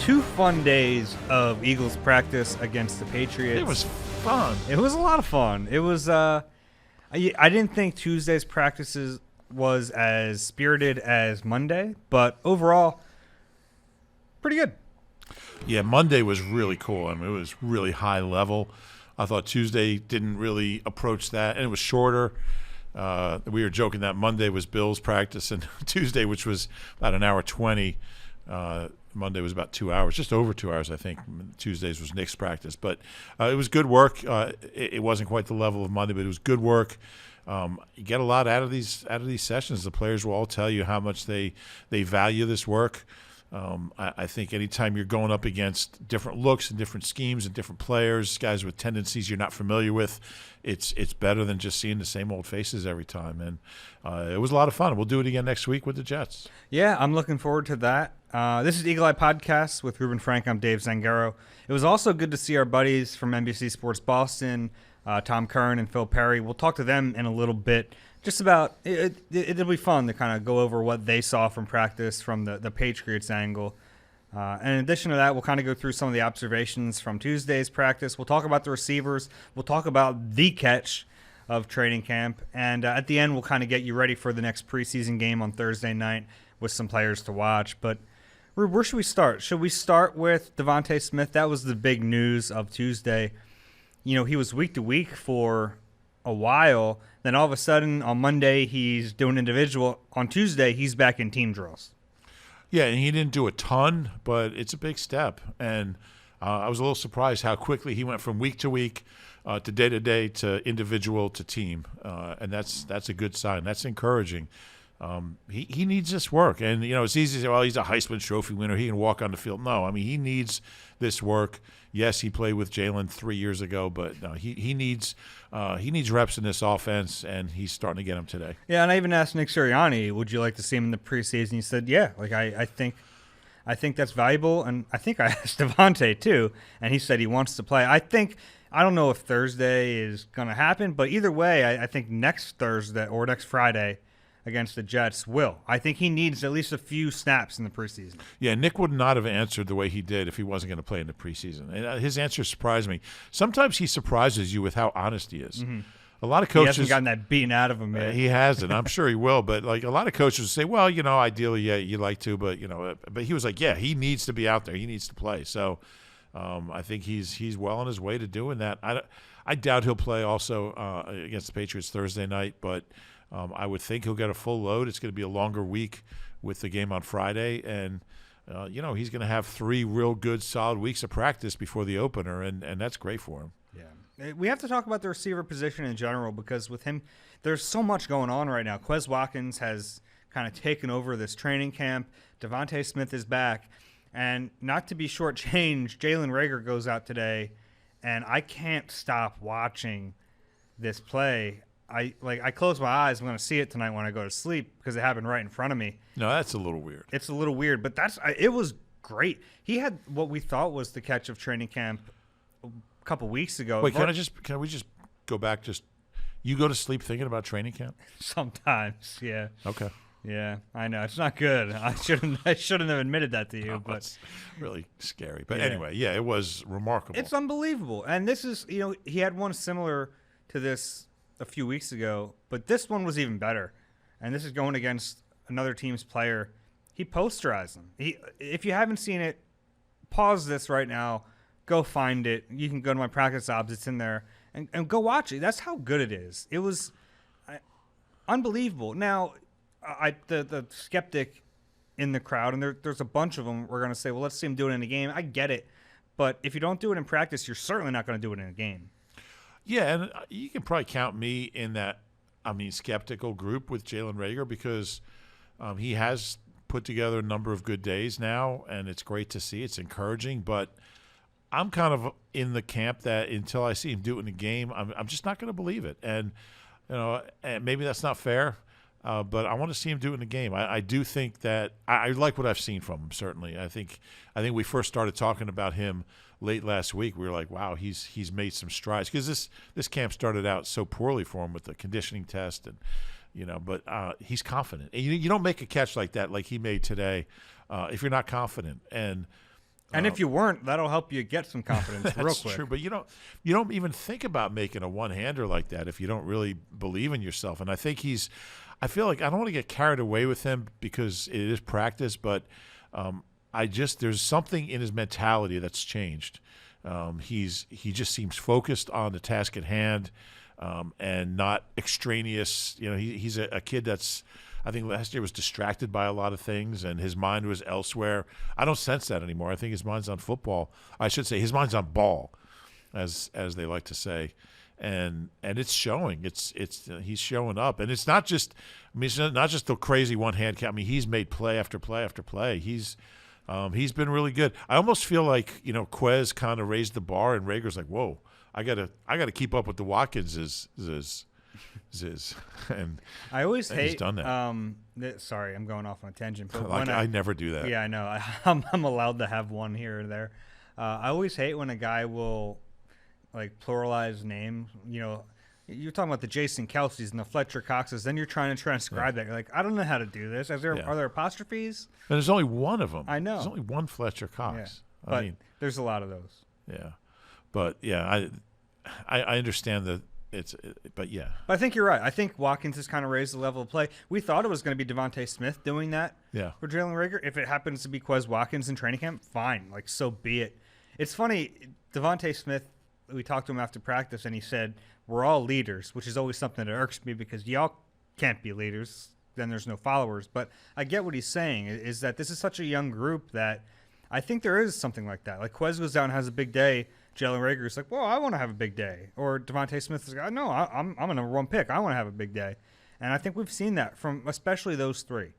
2 fun days of Eagles practice against the Patriots. It was fun. It was a lot of fun. It was. I didn't think Tuesday's practices was as spirited as Monday, but overall, pretty good. Yeah, Monday was really cool. I mean, it was really high level. I thought Tuesday didn't really approach that, and it was shorter. We were joking that Monday was Bills practice, and Tuesday, which was about an hour 20, Monday was about 2 hours, just over 2 hours, I think. Tuesdays was Nick's practice, but it was good work. It wasn't quite the level of Monday, but it was good work. You get a lot out of these sessions. The players will all tell you how much they value this work. I think anytime you're going up against different looks and different schemes and different players, guys with tendencies you're not familiar with, it's better than just seeing the same old faces every time. And it was a lot of fun. We'll do it again next week with the Jets. Yeah, I'm looking forward to that. This is Eagle Eye Podcast with Reuben Frank. I'm Dave Zangaro. It was also good to see our buddies from NBC Sports Boston, Tom Curran and Phil Perry. We'll talk to them in a little bit. Just about it'll be fun to kind of go over what they saw from practice from the Patriots angle. And in addition to that, we'll kind of go through some of the observations from Tuesday's practice. We'll talk about the receivers. We'll talk about the catch of training camp. And at the end, we'll kind of get you ready for the next preseason game on Thursday night with some players to watch. But where should we start? Should we start with DeVonta Smith? That was the big news of Tuesday. You know, he was week to week for a while. Then all of a sudden on Monday he's doing individual. On Tuesday he's back in team drills. Yeah, and he didn't do a ton, but it's a big step. And I was a little surprised how quickly he went from week to week to day to day to individual to team. And that's a good sign. That's encouraging. He needs this work. And, you know, it's easy to say, well, he's a Heisman Trophy winner. He can walk on the field. No, I mean, he needs this work. Yes, he played with Jalen 3 years ago, but no, he needs reps in this offense, and he's starting to get them today. Yeah, and I even asked Nick Sirianni, would you like to see him in the preseason? He said, yeah, like I think that's valuable. And I think I asked DeVonta too, and he said he wants to play. I don't know if Thursday is going to happen, but either way, I think next Thursday or next Friday against the Jets will. I think he needs at least a few snaps in the preseason. Yeah, Nick would not have answered the way he did if he wasn't going to play in the preseason. And his answer surprised me. Sometimes he surprises you with how honest he is. Mm-hmm. A lot of coaches, he hasn't gotten that beaten out of him yet. He hasn't. I'm sure he will. But like a lot of coaches say, well, you know, ideally, yeah, you like to, but you know, but he was like, yeah, he needs to be out there. He needs to play. So I think he's well on his way to doing that. I doubt he'll play also against the Patriots Thursday night, but I would think he'll get a full load. It's going to be a longer week with the game on Friday, and you know, he's going to have 3 real good, solid weeks of practice before the opener, and that's great for him. Yeah, we have to talk about the receiver position in general because with him, there's so much going on right now. Quez Watkins has kind of taken over this training camp. DeVonta Smith is back, and not to be shortchanged, Jalen Reagor goes out today, and I can't stop watching this play. I close my eyes. I'm going to see it tonight when I go to sleep because it happened right in front of me. No, that's a little weird. It's a little weird, but it was great. He had what we thought was the catch of training camp a couple weeks ago. Wait, can we just go back? Just you go to sleep thinking about training camp? Sometimes, yeah. Okay. Yeah, I know. It's not good. I shouldn't have admitted that to you. No, but it's really scary. But anyway, yeah, it was remarkable. It's unbelievable. And this is, you know, he had one similar to this a few weeks ago, but this one was even better. And this is going against another team's player. He posterized them. If you haven't seen it, pause this right now. Go find it. You can go to my practice obs. It's in there. And go watch it. That's how good it is. It was unbelievable. Now, the skeptic in the crowd, and there's a bunch of them, we're going to say, well, let's see him do it in a game. I get it. But if you don't do it in practice, you're certainly not going to do it in a game. Yeah, and you can probably count me in that, skeptical group with Jalen Reagor because he has put together a number of good days now, and it's great to see. It's encouraging, but I'm kind of in the camp that until I see him do it in a game, I'm just not going to believe it. And, you know, and maybe that's not fair, but I want to see him do it in a game. I do think that I like what I've seen from him, certainly. I think we first started talking about him late last week. We were like, wow, he's made some strides because this camp started out so poorly for him with the conditioning test, and but he's confident. And you don't make a catch like that like he made today if you're not confident. And And if you weren't, that'll help you get some confidence real quick. That's true, but you don't even think about making a one-hander like that if you don't really believe in yourself. And I think I feel like I don't want to get carried away with him because it is practice, but there's something in his mentality that's changed. He just seems focused on the task at hand and not extraneous. He's a kid that's, I think last year was distracted by a lot of things and his mind was elsewhere. I don't sense that anymore. I think his mind's on football. I should say his mind's on ball, as they like to say. And it's showing. He's showing up. And it's not just the crazy one hand count. I mean, he's made play after play after play. He's been really good. I almost feel like, Quez kind of raised the bar and Reagor's like, whoa, I gotta keep up with the Watkinses. And I always hate. He's done that. Sorry, I'm going off on a tangent. But I never do that. Yeah, I know. I'm allowed to have one here or there. I always hate when a guy will pluralize names. You're talking about the Jason Kelce's and the Fletcher Coxes. Then you're trying to transcribe that. You're like, I don't know how to do this. Are there apostrophes? And there's only one of them. I know. There's only one Fletcher Cox. Yeah. I mean, there's a lot of those. Yeah, but yeah, I understand that. But yeah. But I think you're right. I think Watkins has kind of raised the level of play. We thought it was going to be DeVonta Smith doing that for Jalen Reagor. If it happens to be Quez Watkins in training camp, fine. So be it. It's funny, DeVonta Smith, we talked to him after practice, and he said, we're all leaders, which is always something that irks me because y'all can't be leaders. Then there's no followers. But I get what he's saying, is that this is such a young group that I think there is something like that. Like Quez goes down and has a big day. Jalen Reagor is like, well, I want to have a big day. Or DeVonta Smith is like, no, I'm a number one pick. I want to have a big day. And I think we've seen that from especially those three.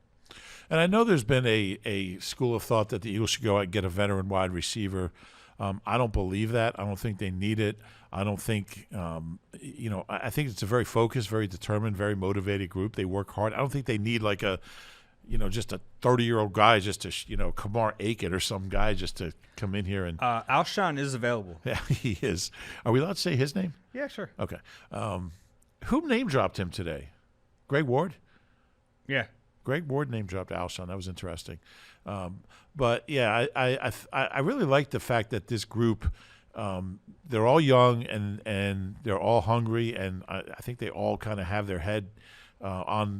And I know there's been a school of thought that the Eagles should go out and get a veteran wide receiver. I don't believe that. I don't think they need it. I don't think, I think it's a very focused, very determined, very motivated group. They work hard. I don't think they need just a 30-year-old guy just to, Kamar Aiken or some guy just to come in here and. Alshon is available. Yeah, he is. Are we allowed to say his name? Yeah, sure. Okay. Who name dropped him today? Greg Ward? Yeah. Greg Ward name dropped Alshon. That was interesting. But yeah, I really like the fact that this group, they're all young and they're all hungry, and I think they all kind of have their head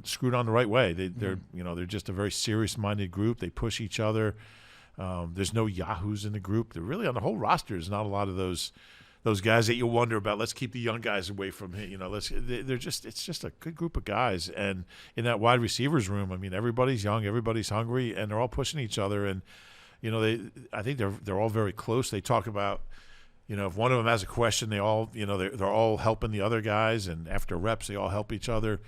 screwed on the right way. They're just a very serious-minded group. They push each other. There's no yahoos in the group. They're really on the whole roster. There's not a lot of those guys that you wonder about. Let's keep the young guys away from him. It's just a good group of guys. And in that wide receivers room, I mean, everybody's young, everybody's hungry, and they're all pushing each other. And I think they're all very close. They talk about, if one of them has a question, they all, they're all helping the other guys, and after reps, they all help each other.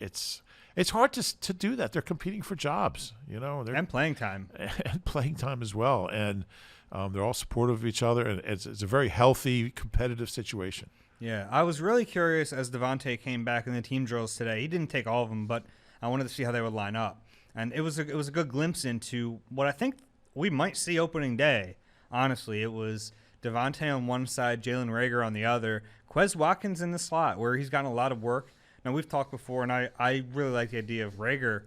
It's hard to do that. They're competing for jobs, and playing time, and playing time as well, and they're all supportive of each other, and it's a very healthy, competitive situation. Yeah, I was really curious as DeVonta came back in the team drills today. He didn't take all of them, but I wanted to see how they would line up, and it was a good glimpse into what I think we might see opening day. Honestly, it was DeVonta on one side, Jalen Reagor on the other, Quez Watkins in the slot where he's gotten a lot of work. Now, we've talked before, and I really like the idea of Reagor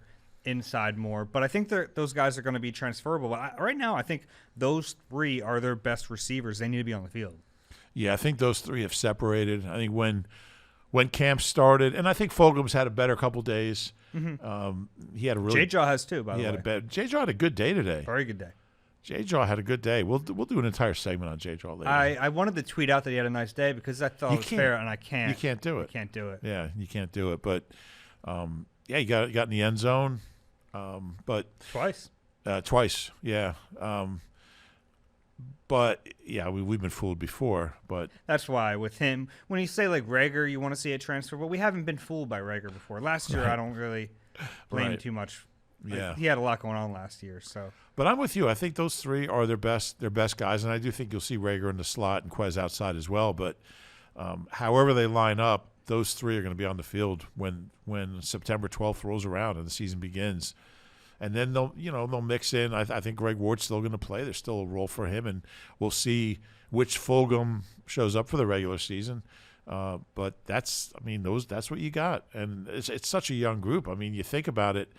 inside more, but I think those guys are going to be transferable. But right now, I think those three are their best receivers. They need to be on the field. Yeah, I think those three have separated. I think when camp started, and I think Fulgham's had a better couple days. Mm-hmm. He had a really J-Jaw has too, by the way. J-Jaw had a good day today. Very good day. J-Jaw had a good day. We'll do an entire segment on J-Jaw later. I wanted to tweet out that he had a nice day because I thought it was fair, and I can't. You can't do it. You can't do it. Yeah, you can't do it. But he got in the end zone. But twice. Twice, yeah. But yeah, we've been fooled before. But that's why with him, when you say like Reagor, you want to see a transfer, but we haven't been fooled by Reagor before. Last year, I don't really blame too much. Yeah, he had a lot going on last year. So, but I'm with you. I think those three are their best guys, and I do think you'll see Reagor in the slot and Quez outside as well. But however they line up, those three are going to be on the field when September 12th rolls around and the season begins. And then they'll mix in. I think Greg Ward's still going to play. There's still a role for him, and we'll see which Fulgham shows up for the regular season. But that's what you got, and it's such a young group. I mean, you think about it.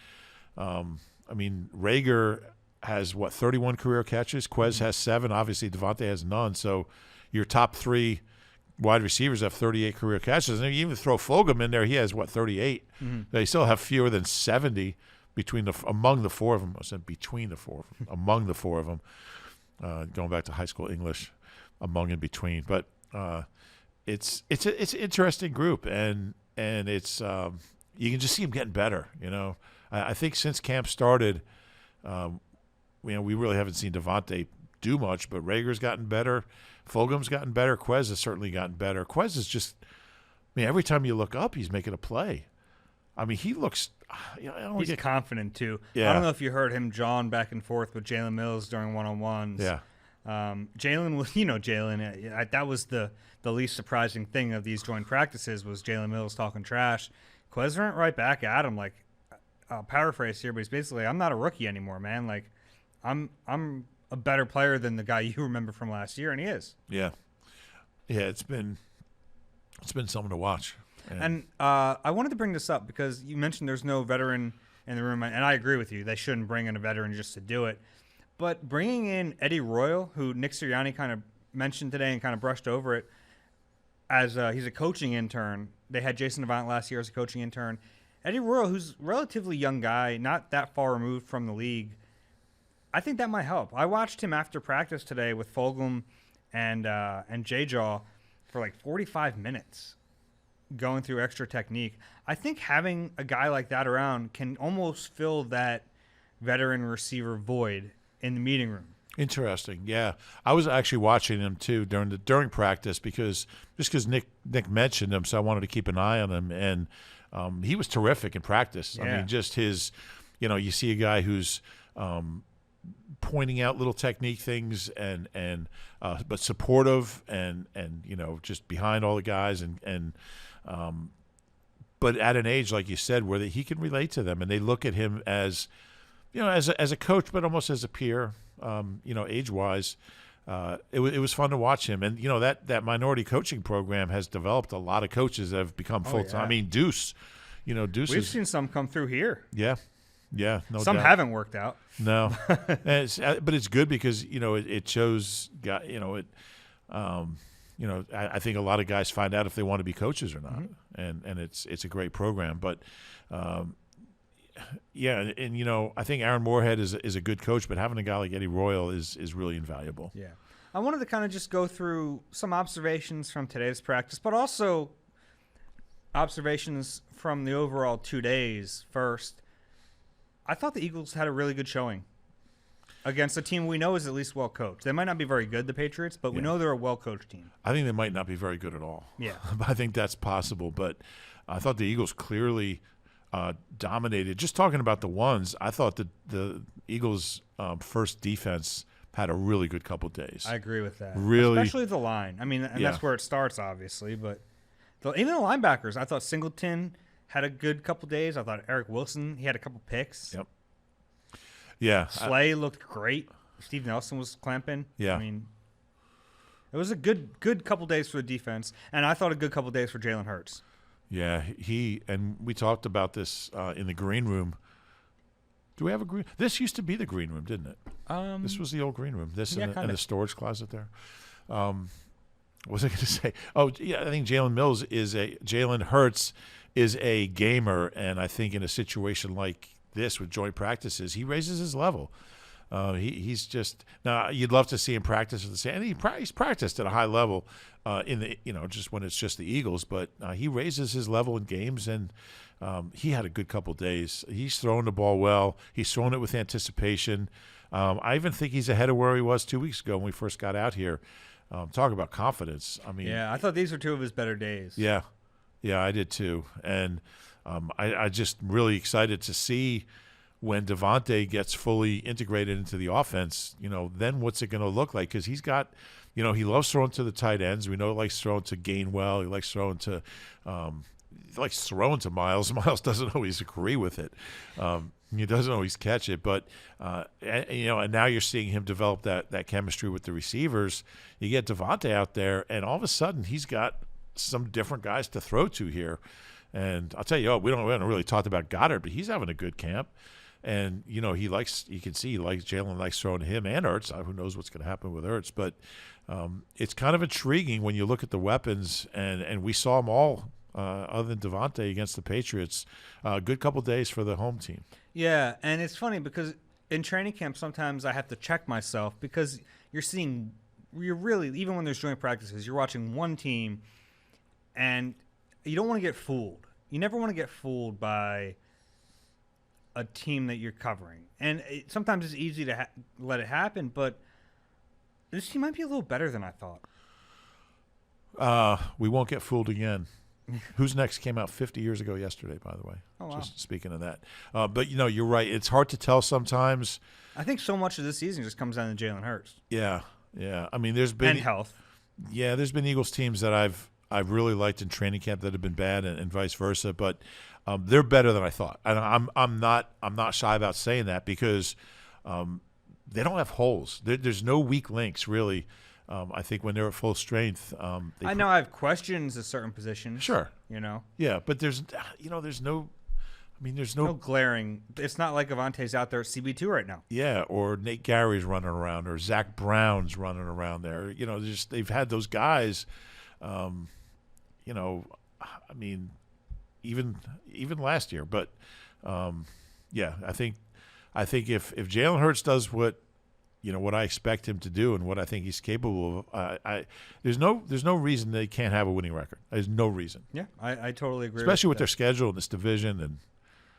Reagor has 31 career catches. Quez has 7. Obviously, DeVonta has none. So your top 3 wide receivers have 38 career catches. And if you even throw Fulgham in there, he has 38. They still have fewer than 70 among the 4 of them. I said between the 4 of them, among the 4 of them. Going back to high school English, among and between. But it's an interesting group, and it's you can just see him getting better. I think since camp started, we really haven't seen DeVonta do much, but Reagor's gotten better. Fulgham's gotten better. Quez has certainly gotten better. Quez is just, every time you look up, he's making a play. He looks. He's confident too. Yeah. I don't know if you heard him jawing back and forth with Jalen Mills during one-on-ones. Yeah. Jalen was, Jalen. That was the least surprising thing of these joint practices was Jalen Mills talking trash. Quez went right back at him. Like, I'll paraphrase here, but he's basically, I'm not a rookie anymore, man. Like, I'm a better player than the guy you remember from last year, and he is. Yeah. Yeah. It's been something to watch. And I wanted to bring this up because you mentioned there's no veteran in the room, and I agree with you. They shouldn't bring in a veteran just to do it. But bringing in Eddie Royal, who Nick Sirianni kind of mentioned today and kind of brushed over it, as he's a coaching intern. They had Jason Avant last year as a coaching intern. Eddie Royal, who's a relatively young guy, not that far removed from the league, I think that might help. I watched him after practice today with Fulgham and J-Jaw for like 45 minutes. Going through extra technique. I think having a guy like that around can almost fill that veteran receiver void in the meeting room. Interesting. Yeah. I was actually watching him too during practice because Nick mentioned him, so I wanted to keep an eye on him, and he was terrific in practice. Yeah. Just his, you see a guy who's pointing out little technique things and but supportive and just behind all the guys and but at an age, like you said, where he can relate to them and they look at him as, as a coach, but almost as a peer, age-wise. It was fun to watch him. And, that minority coaching program has developed a lot of coaches that have become full-time. Yeah. Deuce, Deuce We've seen some come through here. Yeah. Yeah, no some doubt. haven't worked out. No. But it's good because, it shows, I think a lot of guys find out if they want to be coaches or not, and it's a great program. But I think Aaron Moorhead is a good coach, but having a guy like Eddie Royal is really invaluable. Yeah, I wanted to kind of just go through some observations from today's practice, but also observations from the overall 2 days. First, I thought the Eagles had a really good showing against a team we know is at least well coached. They might not be very good, the Patriots, but we know they're a well coached team. I think they might not be very good at all. Yeah. But I think that's possible. But I thought the Eagles clearly dominated. Just talking about the ones, I thought the Eagles' first defense had a really good couple days. I agree with that. Really? Especially the line. That's where it starts, obviously. But even the linebackers, I thought Singleton had a good couple days. I thought Eric Wilson, he had a couple picks. Yep. Yeah. Slay looked great. Steve Nelson was clamping. Yeah. It was a good couple days for the defense, and I thought a good couple days for Jalen Hurts. Yeah, and we talked about this in the green room. Do we have a green? This used to be the green room, didn't it? This was the old green room. This and the storage closet there. What was I going to say? Oh, yeah, I think Jalen Hurts is a gamer, and I think in a situation like this with joint practices, he raises his level. He's just now. You'd love to see him practice at the same. And he's practiced at a high level in the just when it's just the Eagles. But he raises his level in games, and he had a good couple days. He's throwing the ball well. He's throwing it with anticipation. I even think he's ahead of where he was 2 weeks ago when we first got out here. Talk about confidence. Yeah, I thought these were two of his better days. Yeah, I did too, and I just really excited to see. When DeVonta gets fully integrated into the offense, then what's it going to look like? Because he's got, he loves throwing to the tight ends. We know he likes throwing to Gainwell. He likes throwing to, Miles. Miles doesn't always agree with it. He doesn't always catch it. But, and now you're seeing him develop that chemistry with the receivers. You get DeVonta out there, and all of a sudden he's got some different guys to throw to here. And I'll tell you, we haven't really talked about Goddard, but he's having a good camp. And, you know, you can see Jalen likes throwing to him and Ertz. Who knows what's going to happen with Ertz. But it's kind of intriguing when you look at the weapons, and we saw them all, other than DeVonta, against the Patriots. Good couple days for the home team. Yeah, and it's funny because in training camp sometimes I have to check myself because you're really, even when there's joint practices, you're watching one team, and you don't want to get fooled. You never want to get fooled by a team that you're covering. And sometimes it's easy to let it happen, but this team might be a little better than I thought. We won't get fooled again. Who's Next came out 50 years ago yesterday, by the way. Oh, wow. Just speaking of that. But, you know, you're right. It's hard to tell sometimes. I think so much of this season just comes down to Jalen Hurts. Yeah. I mean, there's been – and health. Yeah, there's been Eagles teams that I've really liked in training camp that have been bad, and vice versa. But they're better than I thought. And I'm not shy about saying that because they don't have holes. There's no weak links, really. I think when they're at full strength, I know I have questions at certain positions. Sure. You know. Yeah, but there's no glaring. It's not like Avante's out there at CB2 right now. Yeah, or Nate Gary's running around, or Zach Brown's running around there. You know, they've had those guys. You know, I mean, even last year. But yeah, I think if Jalen Hurts does what I expect him to do and what I think he's capable of, there's no reason they can't have a winning record. There's no reason. Yeah, I totally agree. Especially with that. their schedule in this division and.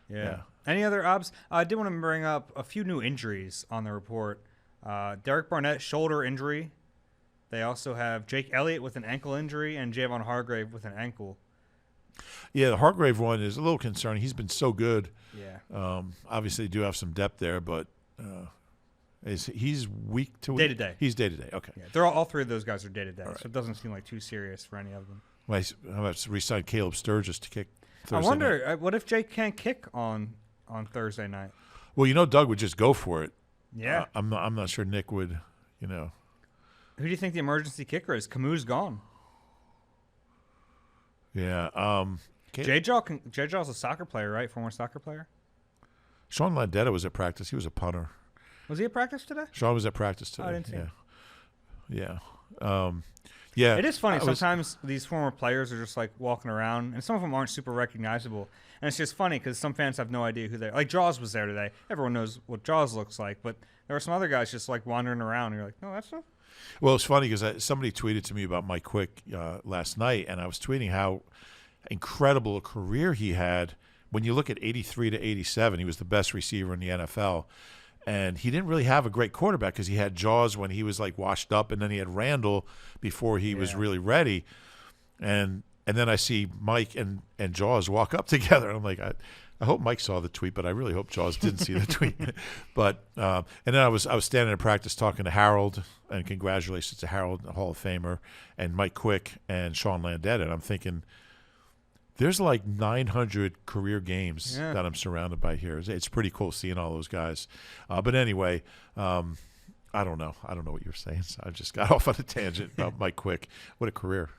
Yeah. Any other obs? I did want to bring up a few new injuries on the report. Derek Barnett, shoulder injury. They also have Jake Elliott with an ankle injury and Javon Hargrave with an ankle. Yeah, the Hargrave one is a little concerning. He's been so good. Yeah. Obviously, they do have some depth there, but he's weak to day to day. He's day to day. Okay. Yeah, they're all three of those guys are day to day, Right. so it doesn't seem like too serious for any of them. Well, how about re-sign Caleb Sturgis to kick Thursday I wonder, night? what if Jake can't kick on Thursday night? Well, Doug would just go for it. Yeah. I'm not sure Nick would. Who do you think the emergency kicker is? Camus gone. Yeah. J-Jaw's a soccer player, right? Former soccer player. Sean Landetta was at practice. He was a punter. Was he at practice today? Sean was at practice today. I didn't see him. Yeah. Yeah. It is funny. Sometimes these former players are just like walking around, and some of them aren't super recognizable. And it's just funny because some fans have no idea who they are. Like Jaws was there today. Everyone knows what Jaws looks like, but there were some other guys just like wandering around. And you're like, no, that's not. Well, it's funny because somebody tweeted to me about Mike Quick last night, and I was tweeting how incredible a career he had. When you look at 83 to 87, he was the best receiver in the NFL. And he didn't really have a great quarterback because he had Jaws when he was like washed up, and then he had Randall before he was really ready. And then I see Mike and Jaws walk up together. And I'm like, I hope Mike saw the tweet, but I really hope Jaws didn't see the tweet. But and then I was standing in practice talking to Harold, and congratulations to Harold, the Hall of Famer, and Mike Quick and Sean Landetta. And I'm thinking, there's like 900 career games that I'm surrounded by here. It's pretty cool seeing all those guys. But anyway, I don't know. I don't know what you were saying. So I just got off on a tangent about Mike Quick. What a career.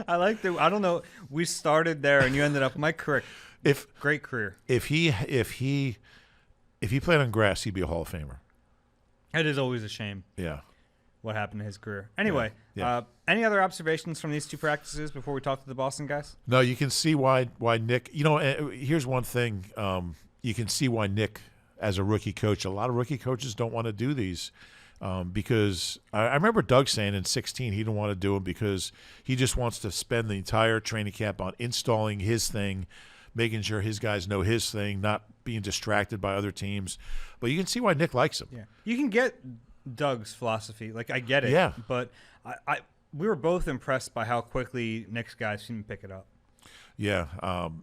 I like the. I don't know. We started there, and you ended up Mike Quick. Great career. If he played on grass, he'd be a Hall of Famer. It is always a shame. Yeah. What happened to his career? Anyway, Yeah. Any other observations from these two practices before we talk to the Boston guys? No, you can see why Nick. Here's one thing. You can see why Nick, as a rookie coach, a lot of rookie coaches don't want to do these. Because I remember Doug saying in 2016 he didn't want to do them because he just wants to spend the entire training camp on installing his thing, making sure his guys know his thing, not being distracted by other teams. But you can see why Nick likes him. Yeah, you can get Doug's philosophy. Like, I get it. Yeah. But we were both impressed by how quickly Nick's guys seemed to pick it up. Yeah,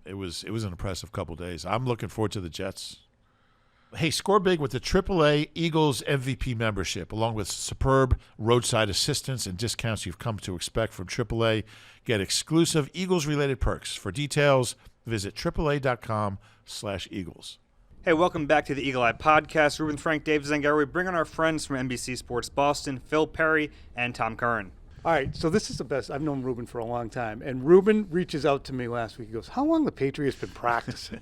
it was an impressive couple days. I'm looking forward to the Jets. Hey, score big with the AAA Eagles MVP membership, along with superb roadside assistance and discounts you've come to expect from AAA. Get exclusive Eagles-related perks. For details, visit AAA.com/Eagles. Hey, welcome back to the Eagle Eye Podcast. Reuben, Frank, Dave Zangaro. We bring on our friends from NBC Sports Boston, Phil Perry and Tom Curran. All right, so this is the best. I've known Reuben for a long time, and Reuben reaches out to me last week. He goes, how long the Patriots been practicing?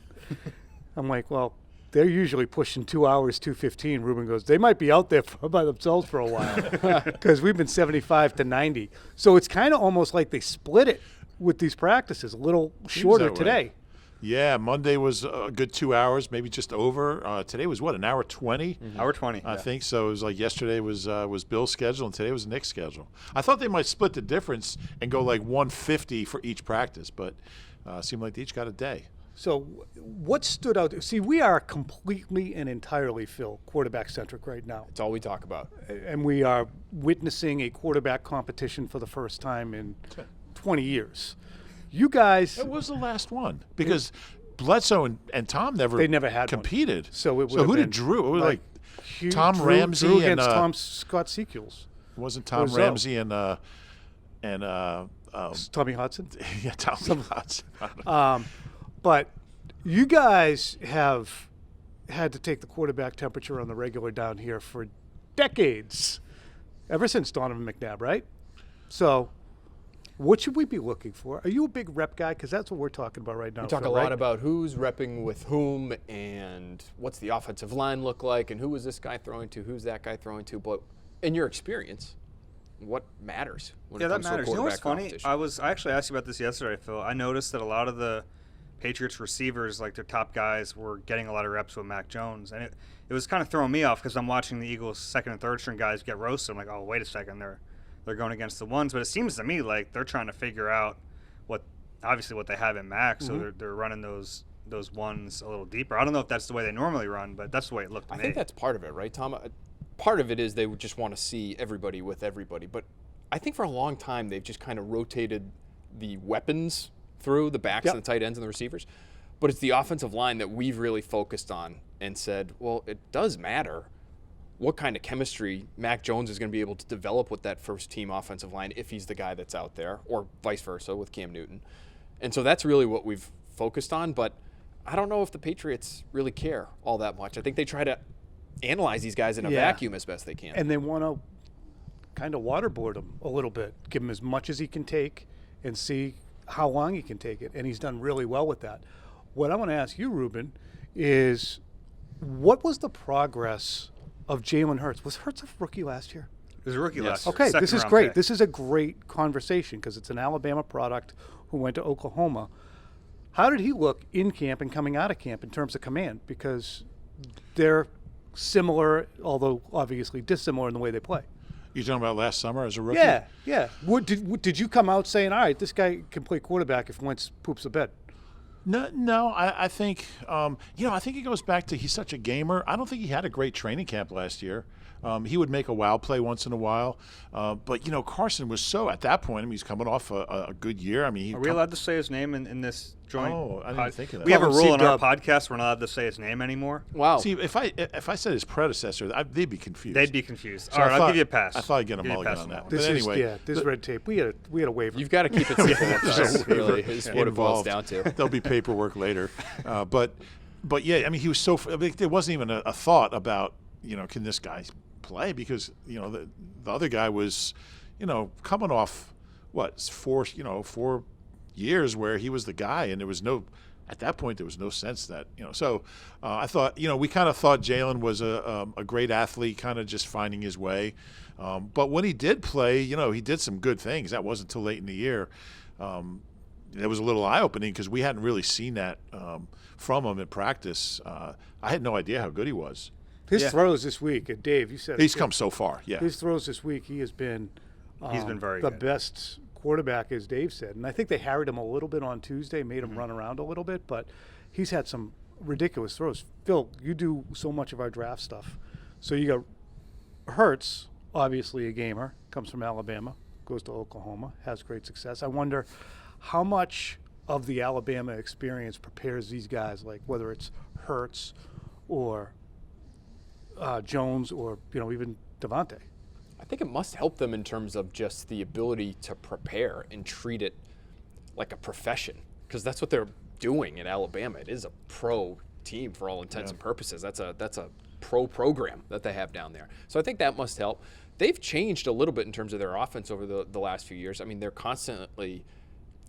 I'm like, well, they're usually pushing 2 hours, 2:15. Reuben goes, they might be out there by themselves for a while because we've been 75 to 90. So it's kind of almost like they split it with these practices, a little shorter that way. today. Yeah, Monday was a good 2 hours, maybe just over. Today was what, an hour 20? Hour 20. I think so. It was like yesterday was Bill's schedule and today was Nick's schedule. I thought they might split the difference and go like 150 for each practice, but it seemed like they each got a day. So what stood out? See, we are completely and entirely, Phil, quarterback-centric right now. It's all we talk about. And we are witnessing a quarterback competition for the first time in 20 years. You guys... It was the last one because Bledsoe and Tom never had competed. One. So who did Drew? It was like Tom Drew Ramsey against and Tom Scott Sequels. Wasn't Tom Ramsey and Tommy Hudson? Yeah, Tommy Hudson. But you guys have had to take the quarterback temperature on the regular down here for decades, ever since Donovan McNabb, right? So what should we be looking for? Are you a big rep guy? Because that's what we're talking about right now. We talk Phil, a lot right? about who's repping with whom and what's the offensive line look like and who is this guy throwing to, who's that guy throwing to. But in your experience, what matters when it comes that to a matters. You know what's quarterback funny? competition? I actually asked you about this yesterday, Phil. I noticed that a lot of the Patriots receivers, like their top guys, were getting a lot of reps with Mac Jones. And it was kind of throwing me off because I'm watching the Eagles' second and third string guys get roasted. I'm like, oh, wait a second. They're going against the ones. But it seems to me like they're trying to figure out what they have in Mac. So they're running those ones a little deeper. I don't know if that's the way they normally run, but that's the way it looked to me. I think that's part of it, right, Tom? Part of it is they would just want to see everybody with everybody. But I think for a long time they've just kind of rotated the weapons through the backs and the tight ends and the receivers. But it's the offensive line that we've really focused on and said, well, it does matter what kind of chemistry Mac Jones is going to be able to develop with that first-team offensive line if he's the guy that's out there, or vice versa with Cam Newton. And so that's really what we've focused on. But I don't know if the Patriots really care all that much. I think they try to analyze these guys in a vacuum as best they can. And they want to kind of waterboard him a little bit, give him as much as he can take and see how long he can take it. And he's done really well with that. What I want to ask you, Reuben, is what was the progress of Jalen Hurts? Was Hurts a rookie last year? It was a rookie last year. Okay, this is Second-round great. pick. This is a great conversation because it's an Alabama product who went to Oklahoma. How did he look in camp and coming out of camp in terms of command? Because they're similar, although obviously dissimilar in the way they play. You talking about last summer as a rookie? Yeah. Did you come out saying, all right, this guy can play quarterback if Wentz poops the bed? No. I think I think it goes back to he's such a gamer. I don't think he had a great training camp last year. He would make a wow play once in a while, but Carson was so at that point. I mean, he's coming off a good year. I mean, are we allowed to say his name in this joint? Oh, I didn't think of that. We have a Call him rule in our C-Dub. podcast we're not allowed to say his name anymore. Wow. See, if I said his predecessor, they'd be confused. They'd be confused. So All right, I'll give you a pass. I thought I'd get a Give you mulligan pass on that one. This But is anyway, this is red tape. We had a waiver. You've got to keep it simple with us, waiver really, is what it boils down to. There'll be paperwork later, but yeah, I mean, he was so. I mean, there wasn't even a thought about can this guy play because the other guy was coming off 4 years where he was the guy and there was no. At that point, there was no sense that So I thought we kind of thought Jalen was a great athlete, kind of just finding his way. But when he did play, he did some good things. That wasn't until late in the year. It was a little eye-opening because we hadn't really seen that from him in practice. I had no idea how good he was. His throws this week, and Dave, you said He's come so far. Yeah, his throws this week, he has been. He's been very the good. best quarterback, as Dave said, and I think they harried him a little bit on Tuesday, made him run around a little bit, but he's had some ridiculous throws. Phil, you do so much of our draft stuff, so you got Hurts, obviously a gamer, comes from Alabama, goes to Oklahoma, has great success. I wonder how much of the Alabama experience prepares these guys, like whether it's Hurts or Jones or even DeVonta. I think it must help them in terms of just the ability to prepare and treat it like a profession, because that's what they're doing in Alabama. It is a pro team for all intents and purposes. That's a pro program that they have down there. So I think that must help. They've changed a little bit in terms of their offense over the last few years. I mean, they're constantly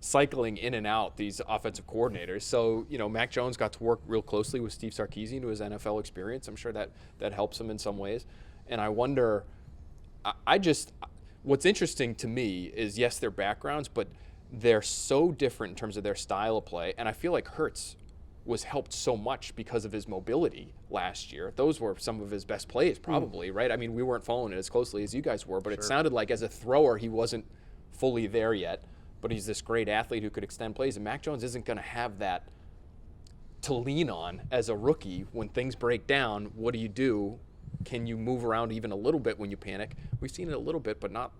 cycling in and out these offensive coordinators. So, Mac Jones got to work real closely with Steve Sarkisian, who has NFL experience. I'm sure that helps him in some ways. And I wonder, what's interesting to me is, yes, their backgrounds, but they're so different in terms of their style of play. And I feel like Hurts was helped so much because of his mobility last year. Those were some of his best plays, probably, right? I mean, we weren't following it as closely as you guys were, but It sounded like as a thrower, he wasn't fully there yet. But he's this great athlete who could extend plays, and Mac Jones isn't going to have that to lean on as a rookie. When things break down, what do? Can you move around even a little bit when you panic? We've seen it a little bit, but not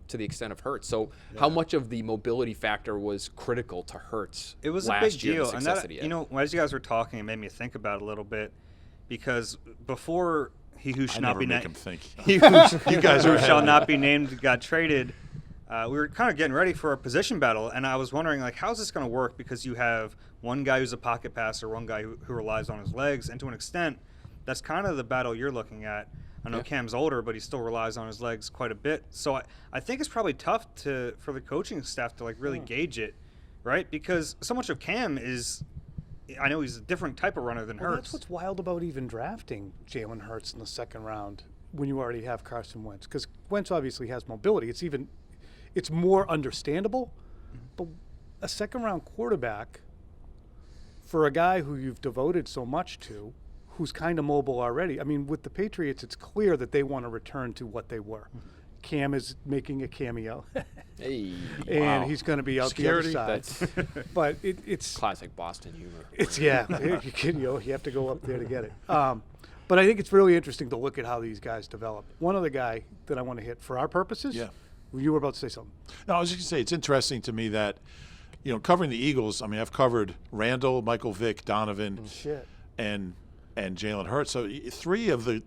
to the extent of Hurts. So how much of the mobility factor was critical to Hurts? It was last a big year, deal. And that, as you guys were talking, it made me think about it a little bit, because before he who shall not be named, you guys who shall not be named got traded, we were kind of getting ready for a position battle, and I was wondering, how's this going to work? Because you have one guy who's a pocket passer, one guy who relies on his legs, and to an extent, that's kind of the battle you're looking at. I know Cam's older, but he still relies on his legs quite a bit. So I think it's probably tough for the coaching staff to really gauge it, right? Because so much of Cam is, I know he's a different type of runner than Hurts. That's what's wild about even drafting Jalen Hurts in the second round when you already have Carson Wentz, because Wentz obviously has mobility. It's more understandable, but a second-round quarterback for a guy who you've devoted so much to, who's kind of mobile already. I mean, with the Patriots, it's clear that they want to return to what they were. Cam is making a cameo, and he's going to be out the other side. But it's classic Boston humor. It's you have to go up there to get it. But I think it's really interesting to look at how these guys develop. One other guy that I want to hit for our purposes. Yeah. You were about to say something. No, I was just going to say, it's interesting to me that, covering the Eagles, I mean, I've covered Randall, Michael Vick, Donovan, and Jalen Hurts. So three of the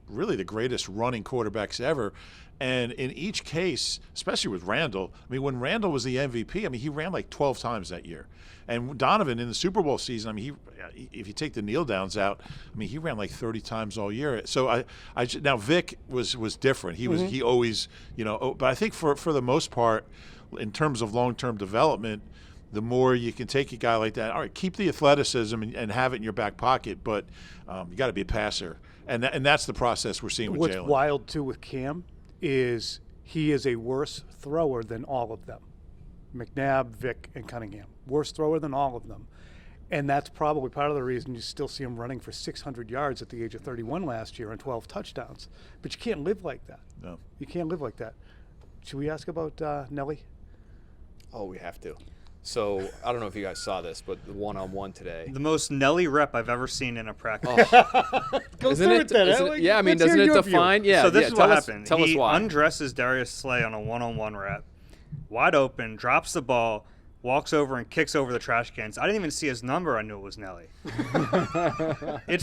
greatest running quarterbacks ever. And in each case, especially with Randall, I mean, when Randall was the MVP, I mean, he ran 12 times that year. And Donovan in the Super Bowl season, I mean, if you take the kneel downs out, I mean, he ran 30 times all year. So now Vic was different. He always, but I think for the most part, in terms of long-term development, the more you can take a guy like that, all right, keep the athleticism and have it in your back pocket, but you got to be a passer. And that's the process we're seeing with Jalen. What's wild, too, with Cam is he is a worse thrower than all of them. McNabb, Vick, and Cunningham. Worse thrower than all of them. And that's probably part of the reason you still see him running for 600 yards at the age of 31 last year and 12 touchdowns. But you can't live like that. No. You can't live like that. Should we ask about Nelly? Oh, we have to. So, I don't know if you guys saw this, but the one-on-one today. The most Nelly rep I've ever seen in a practice. Go through it then. Yeah, I mean, doesn't it define? Yeah. So this is what happened. Tell us why. He undresses Darius Slay on a one-on-one rep, wide open, drops the ball, walks over and kicks over the trash cans. I didn't even see his number. I knew it was Nelly. It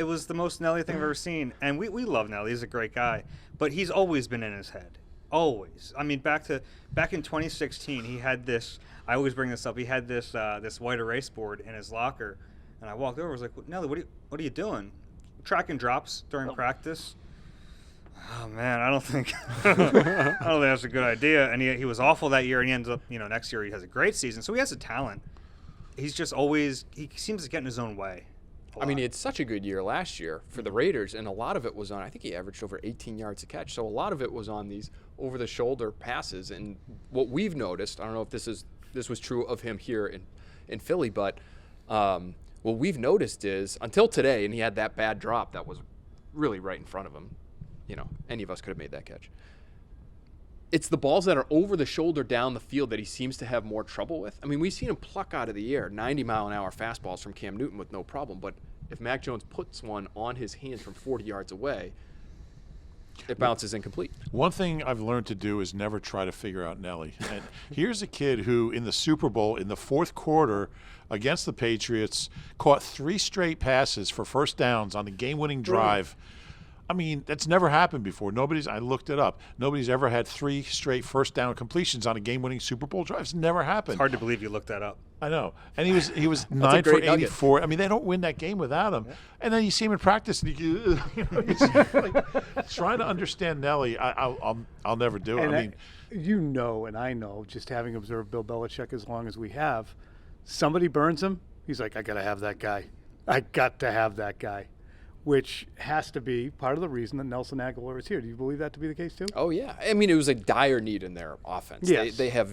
was the most Nelly thing I've ever seen. And we love Nelly. He's a great guy. But he's always been in his head. Always. I mean, back in 2016, he had this. I always bring this up. He had this white erase board in his locker, and I walked over. I was like, Nelly, what are you doing? Tracking drops during practice. Oh man, I don't think that's a good idea. And he was awful that year, and he ends up, next year he has a great season. So he has a talent. He's just he seems to get in his own way. I mean, he had such a good year last year for the Raiders, and a lot of it was on, I think he averaged over 18 yards a catch. So a lot of it was on these over-the-shoulder passes. And what we've noticed, I don't know if this was true of him here in Philly, but what we've noticed is, until today, and he had that bad drop that was really right in front of him, any of us could have made that catch. It's the balls that are over the shoulder down the field that he seems to have more trouble with. I mean, we've seen him pluck out of the air 90-mile-an-hour fastballs from Cam Newton with no problem, but if Mac Jones puts one on his hands from 40 yards away, it bounces incomplete. One thing I've learned to do is never try to figure out Nelly. And here's a kid who, in the Super Bowl, in the fourth quarter against the Patriots, caught 3 straight passes for first downs on the game-winning drive. I mean, that's never happened before. I looked it up. Nobody's ever had 3 straight first down completions on a game-winning Super Bowl drive. It's never happened. It's hard to believe you looked that up. I know. And he was 9 for 84. Nugget. I mean, they don't win that game without him. Yeah. And then you see him in practice, and he's trying to understand Nelly. I'll never do it. and I know, just having observed Bill Belichick as long as we have, somebody burns him, he's like, I got to have that guy. I got to have that guy, which has to be part of the reason that Nelson Aguilar is here. Do you believe that to be the case too? Oh, yeah. I mean, it was a dire need in their offense. Yes. They have,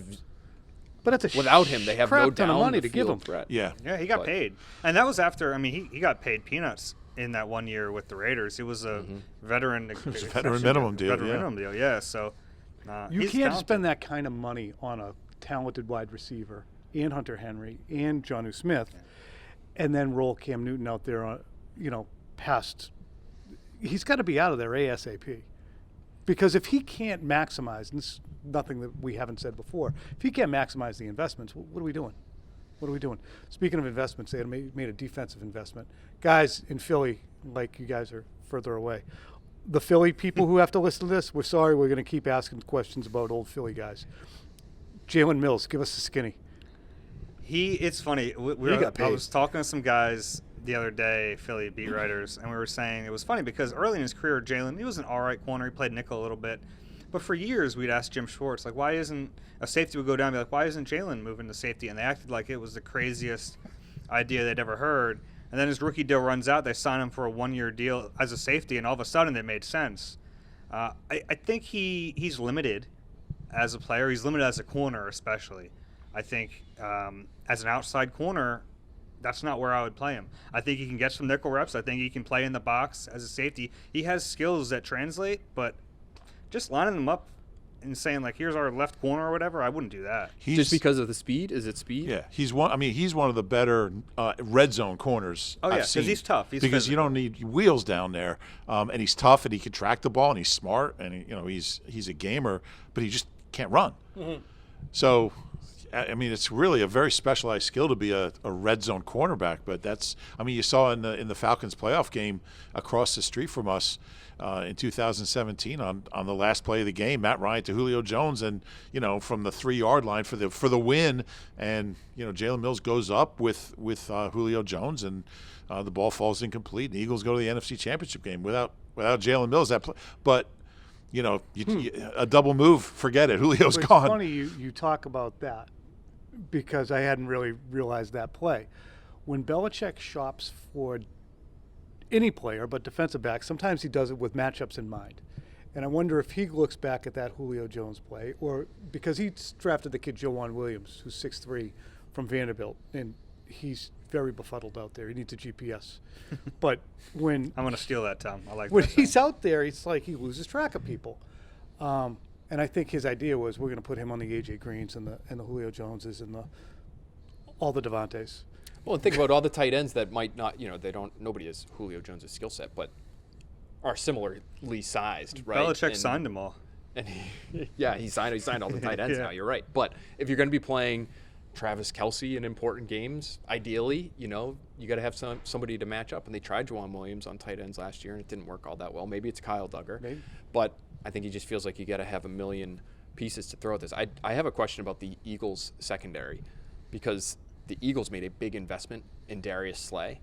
But it's a without him, they have crap no ton of down money the to give field him. threat. Yeah. Yeah, he got But- paid. And that was after, I mean, he got paid peanuts in that 1 year with the Raiders. It was a veteran veteran minimum deal, Veteran yeah. minimum deal, yeah. So You he's can't talented. spend that kind of money on a talented wide receiver and Hunter Henry and Jonnu Smith, and then roll Cam Newton out there on, past. He's got to be out of there ASAP, because if he can't maximize, and this is nothing that we haven't said before, if he can't maximize the investments, what are we doing? What are we doing? Speaking of investments, they had made a defensive investment. Guys in Philly, like you guys are further away. The Philly people who have to listen to this, we're sorry, we're going to keep asking questions about old Philly guys. Jalen Mills, give us the skinny. It's funny. got paid. I was talking to some guys the other day, Philly beat writers, and we were saying it was funny because early in his career, Jalen, he was an all right corner. He played nickel a little bit. But for years, we'd ask Jim Schwartz, like, why isn't a safety would go down and be like, why isn't Jalen moving to safety? And they acted like it was the craziest idea they'd ever heard. And then his rookie deal runs out. They sign him for a 1 year deal as a safety, and all of a sudden it made sense. I think he's limited as a player. He's limited as a corner, especially. I think as an outside corner, that's not where I would play him. I think he can get some nickel reps. I think he can play in the box as a safety. He has skills that translate, but just lining them up and saying, like, here's our left corner or whatever, I wouldn't do that. Just because of the speed? Is it speed? Yeah, he's one. I mean, he's one of the better red zone corners Oh, yeah, I've 'cause seen. he's tough. He's because you physical. don't need wheels down there, and he's tough and he can track the ball and he's smart and he's a gamer, but he just can't run. So, I mean, it's really a very specialized skill to be a red zone cornerback. But you saw in the Falcons playoff game across the street from us. In 2017, on the last play of the game, Matt Ryan to Julio Jones, and from the 3-yard line for the win, and Jalen Mills goes up with Julio Jones, and the ball falls incomplete. And the Eagles go to the NFC Championship game without Jalen Mills. But a double move, forget it. Julio's It's gone. funny you talk about that, because I hadn't really realized that play. When Belichick shops for any player but defensive back, sometimes he does it with matchups in mind. And I wonder if he looks back at that Julio Jones play, or because he drafted the kid Joanne Williams, who's 6'3", from Vanderbilt, and he's very befuddled out there. He needs a GPS. But when I'm going to steal that, Tom. I like when that. he's out there, it's like he loses track of people. And I think his idea was, we're going to put him on the A.J. Greens and the Julio Joneses and all the DeVontas. Well, and think about all the tight ends that might not, nobody has Julio Jones' skill set, but are similarly sized, right? Belichick signed them all. And he signed all the tight ends Yeah. now, you're right. But if you're going to be playing Travis Kelce in important games, ideally, you got to have somebody to match up. And they tried Juwan Williams on tight ends last year, and it didn't work all that well. Maybe it's Kyle Duggar. Maybe. But I think he just feels like you got to have a million pieces to throw at this. I have a question about the Eagles secondary, because the Eagles made a big investment in Darius Slay,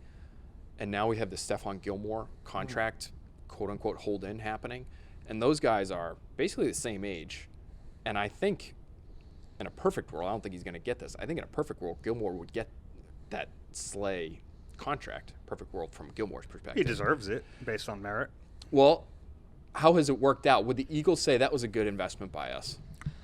and now we have the Stephon Gilmore contract, quote-unquote, hold-in happening. And those guys are basically the same age. And I think in a perfect world, I don't think he's going to get this. I think in a perfect world, Gilmore would get that Slay contract. Perfect world from Gilmore's perspective. He deserves it based on merit. Well, how has it worked out? Would the Eagles say that was a good investment by us?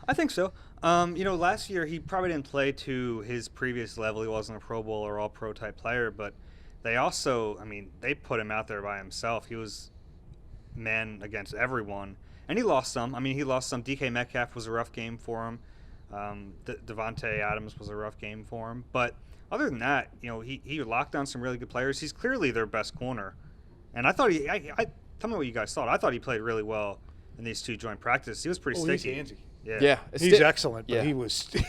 I think so. Last year he probably didn't play to his previous level. He wasn't a Pro Bowl or All-Pro type player, but they also, they put him out there by himself. He was man against everyone, and he lost some. He lost some. DK Metcalf was a rough game for him. Devontae Adams was a rough game for him. But other than that, he locked down some really good players. He's clearly their best corner, and I thought tell me what you guys thought. I thought he played really well in these two joint practices. He was pretty sticky. He's handsy. Yeah. He's excellent, but yeah.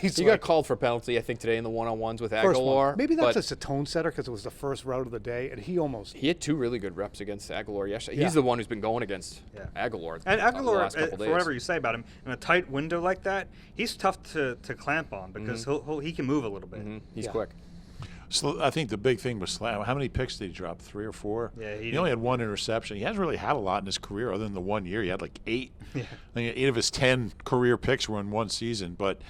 he got called for penalty, I think, today in the one-on-ones with Aguilar. Maybe that's but just a tone setter, because it was the first route of the day, and he had 2 really good reps against Aguilar yesterday. Yeah. He's the one who's been going against Yeah. Aguilar And the Aguilar, last couple for days. whatever you say about him, in a tight window like that, he's tough to clamp on, because he can move a little bit. He's Yeah. quick. So I think the big thing was Slam. How many picks did he drop? 3 or 4? Yeah, he only had 1 interception. He hasn't really had a lot in his career other than the 1 year. He had like 8. Yeah. I think 8 of his 10 career picks were in one season. But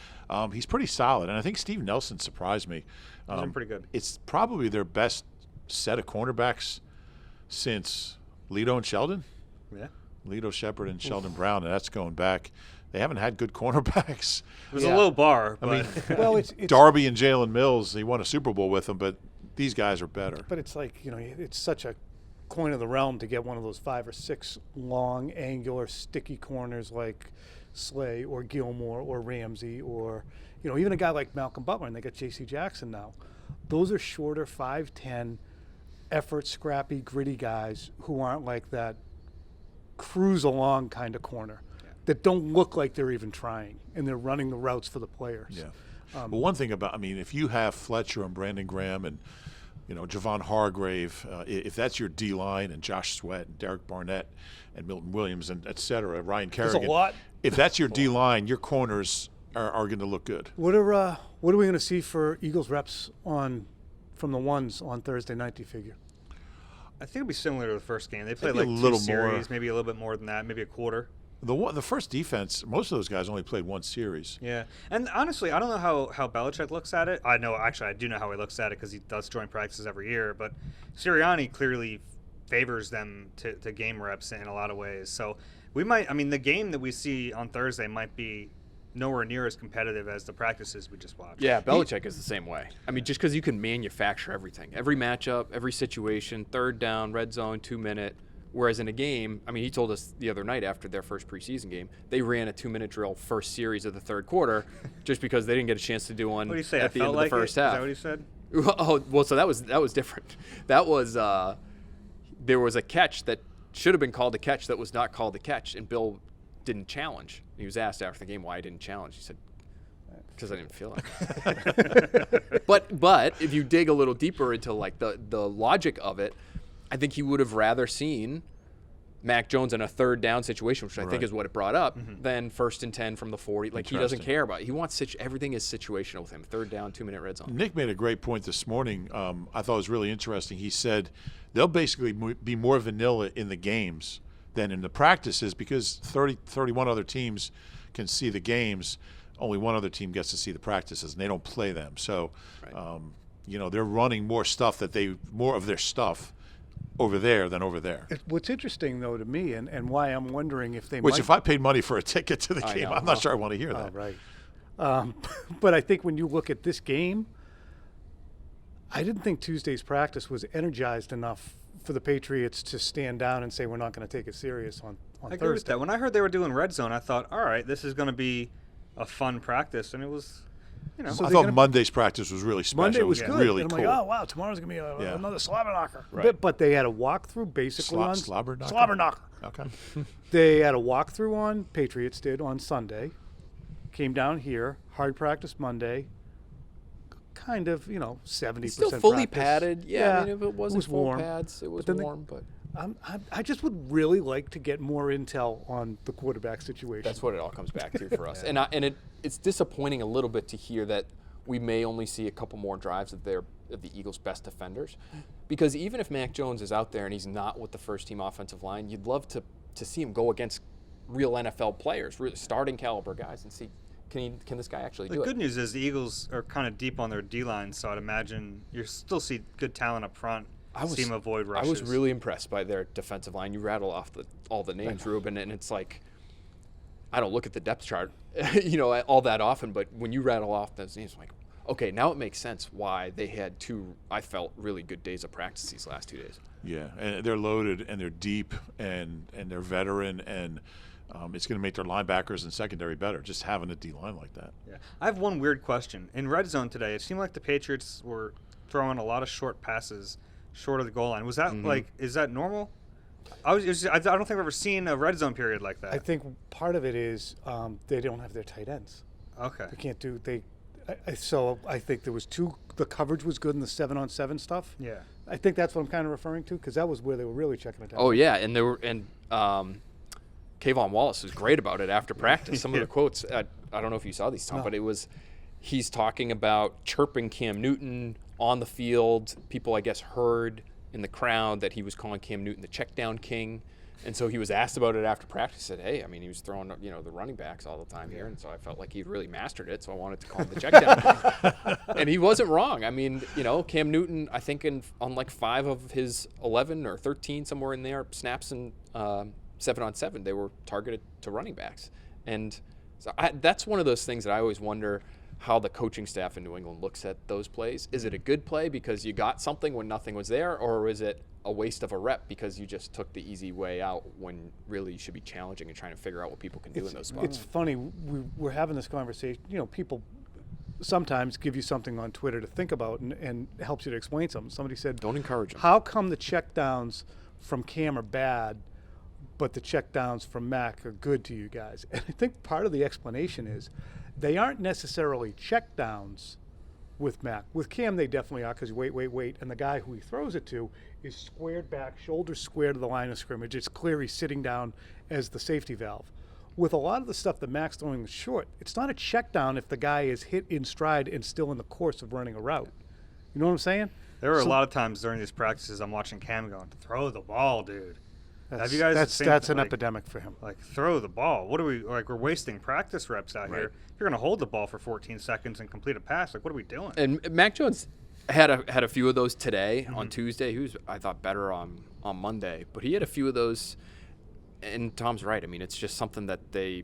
he's pretty solid. And I think Steve Nelson surprised me. He's been pretty good. It's probably their best set of cornerbacks since Lito and Sheldon. Yeah. Lito Shepard and Sheldon Brown, and that's going back. They haven't had good cornerbacks. It was a low bar. But I mean, Well, it's Darby and Jalen Mills, he won a Super Bowl with them, but these guys are better. But it's like, it's such a coin of the realm to get one of those 5 or 6 long, angular, sticky corners like Slay or Gilmore or Ramsey or, even a guy like Malcolm Butler, and they got J.C. Jackson now. Those are shorter, 5'10", effort, scrappy, gritty guys who aren't like that cruise along kind of corner that don't look like they're even trying, and they're running the routes for the players. Yeah. But one thing about, if you have Fletcher and Brandon Graham and, Javon Hargrave, if that's your D-line, and Josh Sweat and Derek Barnett and Milton Williams and et cetera, Ryan Kerrigan. There's a lot. If that's your D-line, your corners are going to look good. What are we going to see for Eagles reps from the ones on Thursday night, do you figure? I think it'll be similar to the first game. They played Maybe like a little 2 series, more. maybe a little bit more than that, maybe a quarter. The first defense, most of those guys only played 1 series. Yeah, and honestly, I don't know how Belichick looks at it. I do know how he looks at it because he does joint practices every year. But Sirianni clearly favors them to game reps in a lot of ways. So we might. The game that we see on Thursday might be nowhere near as competitive as the practices we just watched. Yeah, Belichick is the same way. Just because you can manufacture everything, every matchup, every situation, 3rd down, red zone, 2-minute. Whereas in a game, he told us the other night after their first preseason game, they ran a 2-minute drill first series of the 3rd quarter just because they didn't get a chance to do one What do you say? at the end of the first half. Is that what he said? Oh, well, so that was different. That was there was a catch that should have been called a catch that was not called a catch, and Bill didn't challenge. He was asked after the game why he didn't challenge. He said, because I didn't feel it. But if you dig a little deeper into like the logic of it, I think he would have rather seen Mac Jones in a 3rd down situation, which I think is what it brought up, than 1st and 10 from the 40. Like, he doesn't care about it. He wants everything is situational with him. 3rd down, 2-minute red zone. Nick made a great point this morning. I thought it was really interesting. He said they'll basically be more vanilla in the games than in the practices because 31 other teams can see the games. Only one other team gets to see the practices, and they don't play them. So, they're running more of their stuff over there than over there. What's interesting, though, to me, and why I'm wondering if they Which, if I paid money for a ticket to the game, I'm not sure I want to hear that. Right. But I think when you look at this game, I didn't think Tuesday's practice was energized enough for the Patriots to stand down and say we're not going to take it serious on I agree with Thursday. that. When I heard they were doing red zone, I thought, all right, this is going to be a fun practice, and it was, So I thought Monday's practice was really special. Monday was It good. really and I'm cool. like, oh, wow, tomorrow's going to be another slobber knocker. Right. But they had a walkthrough basically on Slobber knocker? Slobber knocker. Okay. They had a walkthrough on, Patriots did, on Sunday. Came down here, hard practice Monday. Kind of, 70% Still fully practice. padded. Yeah, if it wasn't was full warm. pads, it was But then warm. But I just would really like to get more intel on the quarterback situation. that's what it all comes back to for us. And it's disappointing a little bit to hear that we may only see a couple more drives of the Eagles' best defenders, because even if Mac Jones is out there and he's not with the first-team offensive line, you'd love to see him go against real NFL players, starting caliber guys, and see can this guy actually do it. The good news is the Eagles are kind of deep on their D-line, so I'd imagine you still see good talent up front. See him avoid rushes. I was really impressed by their defensive line. You rattle off all the names, Reuben, and it's like I don't look at the depth chart, all that often. But when you rattle off those names, I'm like, okay, now it makes sense why they had 2, I felt, really good days of practice these last 2 days. Yeah, and they're loaded, and they're deep, and they're veteran, and it's going to make their linebackers and secondary better, just having a D-line like that. Yeah. I have one weird question. In red zone today, it seemed like the Patriots were throwing a lot of short passes short of the goal line. Was that is that normal? I don't think I've ever seen a red zone period like that. I think part of it is they don't have their tight ends. Okay. They can't do so I think there was the coverage was good in the 7-on-7 stuff. Yeah. I think that's what I'm kind of referring to because that was where they were really checking it down. Oh yeah, and Kayvon Wallace was great about it after practice. Some of the quotes, I don't know if you saw these, Tom, but he's talking about chirping Cam Newton, on the field, people, I guess, heard in the crowd that he was calling Cam Newton the check down king. And so he was asked about it after practice. He said, hey, I mean, he was throwing, the running backs all the time here. And so I felt like he really mastered it. So I wanted to call him the check down king. And he wasn't wrong. I mean, Cam Newton, I think on like 5 of his 11 or 13, somewhere in there, snaps in 7-on-7, they were targeted to running backs. And so that's one of those things that I always wonder how the coaching staff in New England looks at those plays. Is it a good play because you got something when nothing was there, or is it a waste of a rep because you just took the easy way out when really you should be challenging and trying to figure out what people can do in those spots? It's funny. We're having this conversation. People sometimes give you something on Twitter to think about and helps you to explain something. Somebody said, don't encourage them. How come the checkdowns from Cam are bad, but the checkdowns from Mac are good to you guys? And I think part of the explanation is they aren't necessarily checkdowns with Mac. With Cam, they definitely are because wait. And the guy who he throws it to is squared back, shoulders squared to the line of scrimmage. It's clear he's sitting down as the safety valve. With a lot of the stuff that Mac's throwing short, it's not a check down if the guy is hit in stride and still in the course of running a route. You know what I'm saying? There were a lot of times during these practices I'm watching Cam going, throw the ball, dude. Have you guys seen, that's an epidemic for him. Like, throw the ball. What are we, we're wasting practice reps out here. If you're going to hold the ball for 14 seconds and complete a pass, what are we doing? And Mac Jones had a few of those today on Tuesday. He was, I thought, better on Monday. But he had a few of those, and Tom's right. I mean, it's just something that they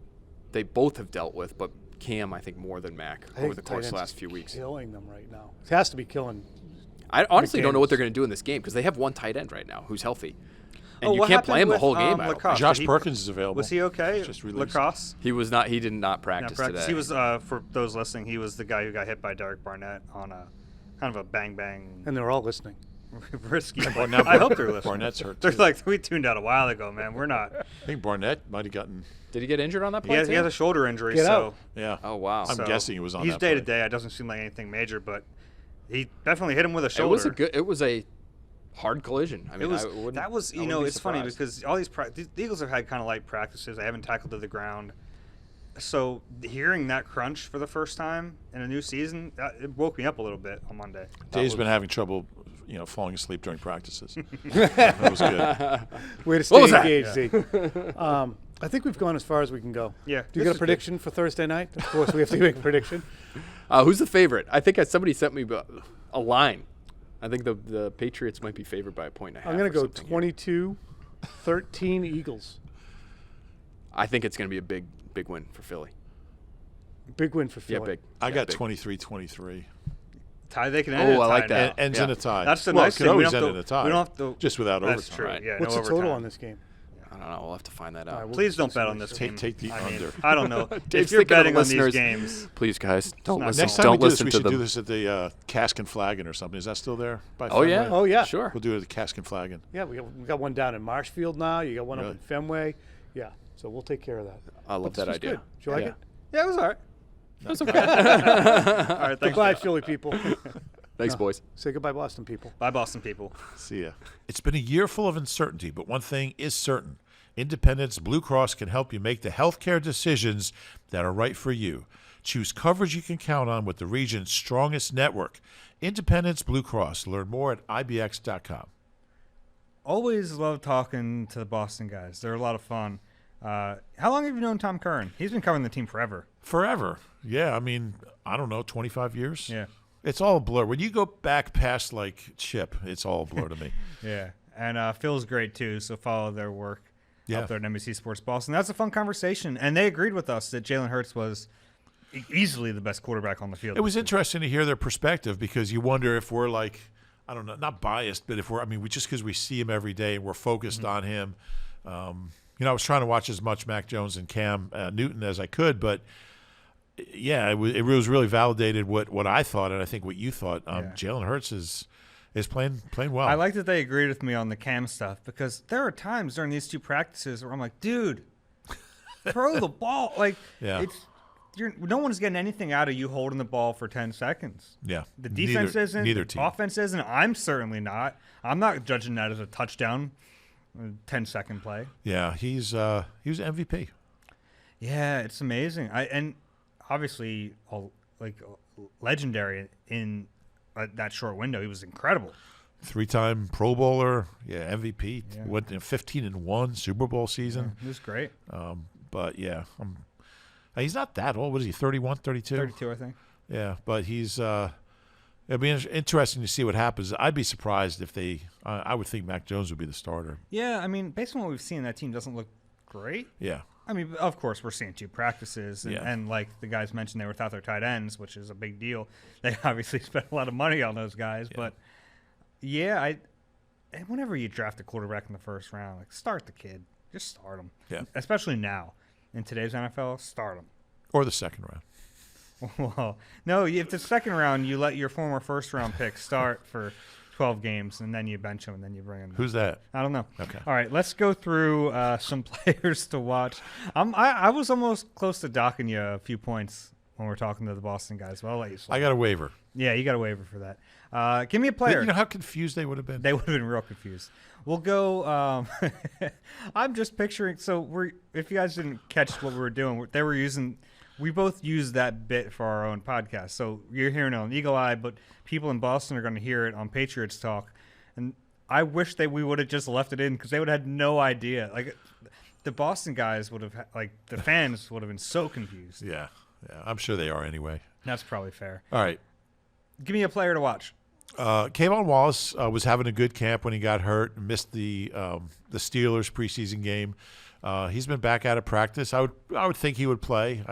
both have dealt with, but Cam, I think, more than Mac over the course of the last few weeks. Killing them right now. It has to be killing. I honestly don't know what they're going to do in this game because they have one tight end right now who's healthy. And you can't play him the whole game. Josh Perkins is available. Was he okay? Just released. Lacoste? He was not. He did not practice today. He was, for those listening, he was the guy who got hit by Derek Barnett on a kind of a bang. And they're all listening. Risky. I hope they're listening. Barnett's hurt. They're like, we tuned out a while ago, man. We're not. I think Barnett might have gotten. Did he get injured on that play? He has a shoulder injury. Get out. Yeah. Oh, wow. I'm guessing he was on he's that day to play. day. It doesn't seem like anything major, but he definitely hit him with a shoulder. It was a hard collision. I mean, it's funny because all these the Eagles have had kind of light practices. They haven't tackled to the ground. So hearing that crunch for the first time in a new season, it woke me up a little bit on Monday. Dave's been having trouble, falling asleep during practices. That was good. Way to stay engaged, Zeke. I think we've gone as far as we can go. Yeah. Do you got a prediction for Thursday night? Of course, we have to make a prediction. Who's the favorite? I think somebody sent me a line. I think the Patriots might be favored by 1.5. I'm going to go 22-13 Eagles. I think it's going to be a big win for Philly. Big win for Philly. Yeah, big. I got 23-23. Tie. They can end in a tie. I like that. Ends in a tie. That's the well, nice it could thing. always end in a tie. We don't have to. Just without overtime. That's true. Right. Yeah, What's no the total overtime. on this game? I don't know. We'll have to find that out. Please don't bet on this game. Take the under. I don't know. Dave's If you're thinking of betting on these listeners. games, Please, guys, don't listen. Next time we Don't do this, listen we to should do them. this at the Cask and Flagon or something. Is that still there? By Oh, yeah. Fenway? Oh, yeah. Sure. We'll do it at the Cask and Flagon. Yeah, we got one down in Marshfield now. You got one Really? up in Fenway. Yeah, so we'll take care of that. I love that idea. Good. Do you like it? yeah, it was all right. That's okay. All right, thanks. Goodbye, Jeff. Philly people. Thanks, boys. Say goodbye, Boston people. Bye, Boston people. See ya. It's been a year full of uncertainty, but one thing is certain. Independence Blue Cross can help you make the healthcare decisions that are right for you. Choose coverage you can count on with the region's strongest network. Independence Blue Cross. Learn more at ibx.com. Always love talking to the Boston guys. They're a lot of fun. How long have you known Tom Curran? He's been covering the team forever. Forever. Yeah, I mean, I don't know, 25 years? Yeah. It's all a blur. When you go back past, like, Chip, it's all a blur to me. Yeah. And Phil's great, too, so follow their work Yeah. up there at NBC Sports Boston. That's a fun conversation. And they agreed with us that Jalen Hurts was easily the best quarterback on the field. It was interesting to hear their perspective because you wonder if we're like, I don't know, not biased, but if we just because we see him every day and we're focused on him. I was trying to watch as much Mac Jones and Cam Newton as I could, but yeah, it was really validated what I thought and I think what you thought. Jalen Hurts is playing well. I like that they agreed with me on the Cam stuff because there are times during these two practices where I'm like, dude, throw the ball. Like, Yeah. no one's getting anything out of you holding the ball for 10 seconds. Yeah. The defense isn't. Neither team. Offense isn't. I'm certainly not. I'm not judging that as a touchdown, 10-second play. Yeah, he was MVP. Yeah, it's amazing. And obviously, legendary in that short window. He was incredible. 3-time Pro Bowler, MVP. Went 15-1 Super Bowl season. He was great. But yeah, he's not that old. What is he? 31, 32? 32, I think. Yeah, but he's. It'll be interesting to see what happens. I'd be surprised if they. I would think Mac Jones would be the starter. Yeah, I mean, based on what we've seen, that team doesn't look great. Yeah. I mean, of course, we're seeing 2 practices, and like the guys mentioned, they were without their tight ends, which is a big deal. They obviously spent a lot of money on those guys, but whenever you draft a quarterback in the first round, like start the kid, just start him. Yeah. Especially now in today's NFL, start him. Or the second round. Well, no, if the second round you let your former first round pick start for 12 games and then you bench him and then you bring him. Who's that? I don't know. Okay. All right, let's go through some players to watch. I was almost close to docking you a few points when we're talking to the Boston guys, but I'll let you slide. I got a waiver. Yeah, you got a waiver for that. Give me a player. You know how confused they would have been? They would have been real confused. We'll go. I'm just picturing. So if you guys didn't catch what we were doing, they were using. We both use that bit for our own podcast. So you're hearing it on Eagle Eye, but people in Boston are going to hear it on Patriots Talk. And I wish that we would have just left it in because they would have had no idea. Like the Boston guys would have, the fans would have been so confused. Yeah, I'm sure they are anyway. That's probably fair. All right. Give me a player to watch. Kayvon Wallace was having a good camp when he got hurt and missed the Steelers preseason game. He's been back out of practice. I would think he would play.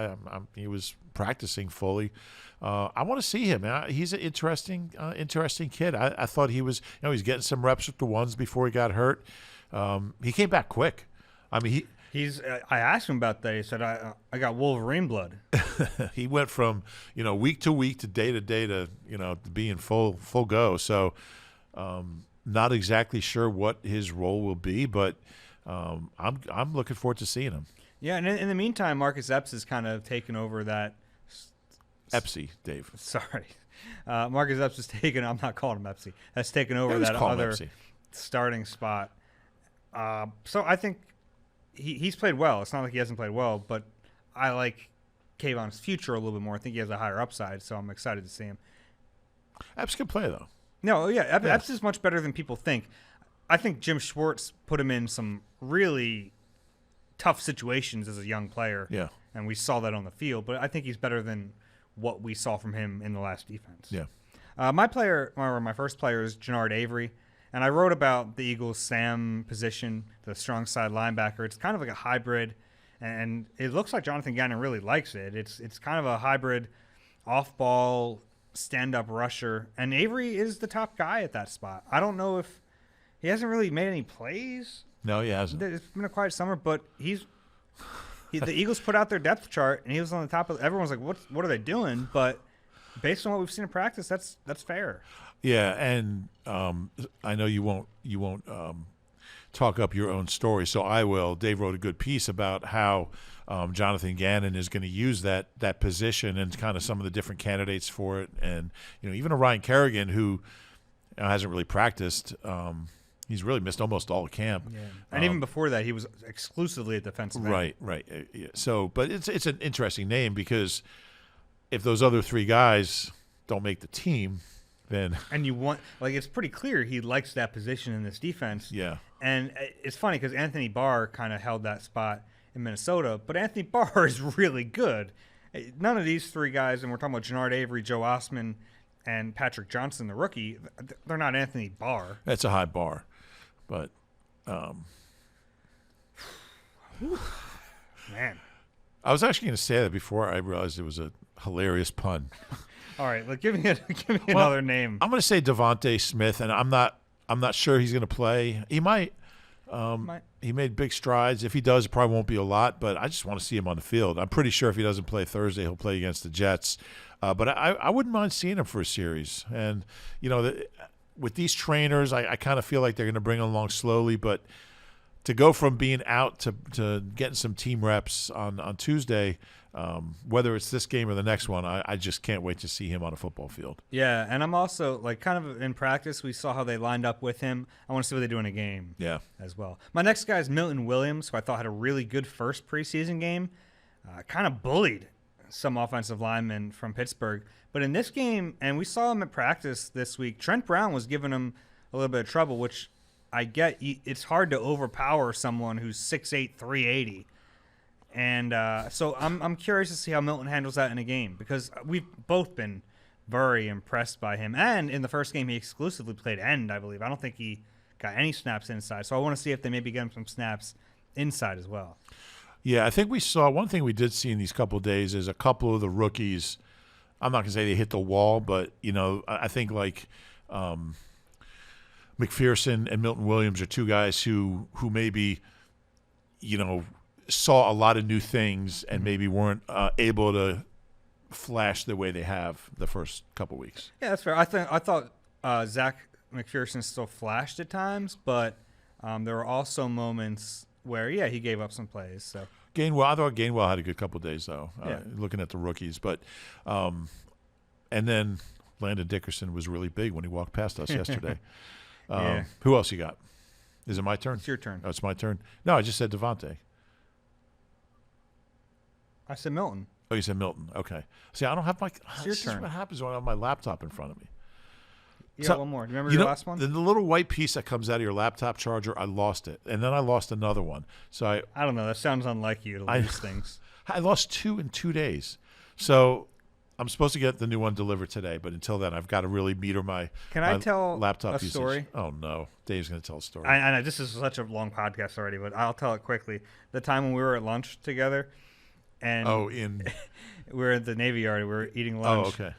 He was practicing fully. I want to see him. He's an interesting kid. I thought he was. He's getting some reps with the ones before he got hurt. He came back quick. I mean, He's. I asked him about that. He said, "I got Wolverine blood." he went from week to week to day to being full go. So, not exactly sure what his role will be, but I'm looking forward to seeing him. Yeah, and in the meantime, Marcus Epps has kind of taken over that. Epsy, Dave. Sorry, Marcus Epps has taken. I'm not calling him Epsy. Has taken over that other starting spot. So I think he's played well. It's not like he hasn't played well, but I like Kayvon's future a little bit more. I think he has a higher upside, so I'm excited to see him. Epps can play though. No, yeah, Epps is much better than people think. I think Jim Schwartz put him in some really tough situations as a young player. Yeah. And we saw that on the field, but I think he's better than what we saw from him in the last defense. Yeah. My first player is Jannard Avery, and I wrote about the Eagles' Sam position, the strong side linebacker. It's kind of like a hybrid, and it looks like Jonathan Gannon really likes it. It's kind of a hybrid off-ball stand-up rusher, and Avery is the top guy at that spot. I don't know if he hasn't really made any plays. No, he hasn't. It's been a quiet summer, but the Eagles put out their depth chart, and he was on the top of. Everyone's like, "What are they doing?" But based on what we've seen in practice, that's fair. Yeah, and I know you won't talk up your own story, so I will. Dave wrote a good piece about how Jonathan Gannon is going to use that position and kind of some of the different candidates for it, and even a Ryan Kerrigan who hasn't really practiced. He's really missed almost all of camp. Yeah. And even before that, he was exclusively a defensive end. Right. So, but it's an interesting name because if those other three guys don't make the team, then it's pretty clear he likes that position in this defense. Yeah. And it's funny because Anthony Barr kind of held that spot in Minnesota, but Anthony Barr is really good. None of these three guys, and we're talking about Jannard Avery, Joe Osman, and Patrick Johnson, the rookie, they're not Anthony Barr. That's a high bar. But, man, I was actually going to say that before I realized it was a hilarious pun. All right, give me another name. I'm going to say DeVonta Smith, and I'm not sure he's going to play. He might. He made big strides. If he does, it probably won't be a lot. But I just want to see him on the field. I'm pretty sure if he doesn't play Thursday, he'll play against the Jets. But I wouldn't mind seeing him for a series. And with these trainers, I kind of feel like they're going to bring him along slowly, but to go from being out to getting some team reps on Tuesday, whether it's this game or the next one, I just can't wait to see him on a football field. Yeah, and I'm also, kind of in practice, we saw how they lined up with him. I want to see what they do in a game as well. My next guy is Milton Williams, who I thought had a really good first preseason game. Kind of bullied some offensive linemen from Pittsburgh. But in this game, and we saw him at practice this week, Trent Brown was giving him a little bit of trouble, which I get. It's hard to overpower someone who's 6'8", 380. And so I'm curious to see how Milton handles that in a game, because we've both been very impressed by him. And in the first game, he exclusively played end, I believe. I don't think he got any snaps inside. So I want to see if they maybe get him some snaps inside as well. Yeah, I think we saw one thing we did see in these couple of days is a couple of the rookies. I'm not going to say they hit the wall, but, I think like McPherson and Milton Williams are two guys who maybe, saw a lot of new things and maybe weren't able to flash the way they have the first couple weeks. Yeah, that's fair. I thought Zach McPherson still flashed at times, but there were also moments where, he gave up some plays. So I thought Gainwell had a good couple of days, though, Yeah. looking at the rookies. But and then Landon Dickerson was really big when he walked past us yesterday. Yeah. Who else you got? Is it my turn? It's your turn. Oh, it's my turn? No, I just said DeVonta. I said Milton. Oh, you said Milton. Okay. See, I don't have my – your this turn. is what happens when I have my laptop in front of me. Yeah, So, one more. Do you remember your last one? The little white piece that comes out of your laptop charger, I lost it. And then I lost another one. So I don't know. That sounds unlike you to lose things. I lost 2 in 2 days. So I'm supposed to get the new one delivered today, but until then, I've got to really meter my Can I my tell laptop a usage. story? Oh, no. Dave's going to tell a story. I know this is such a long podcast already, but I'll tell it quickly. The time when we were at lunch together, and we were at the Navy Yard, we were eating lunch. Oh, okay.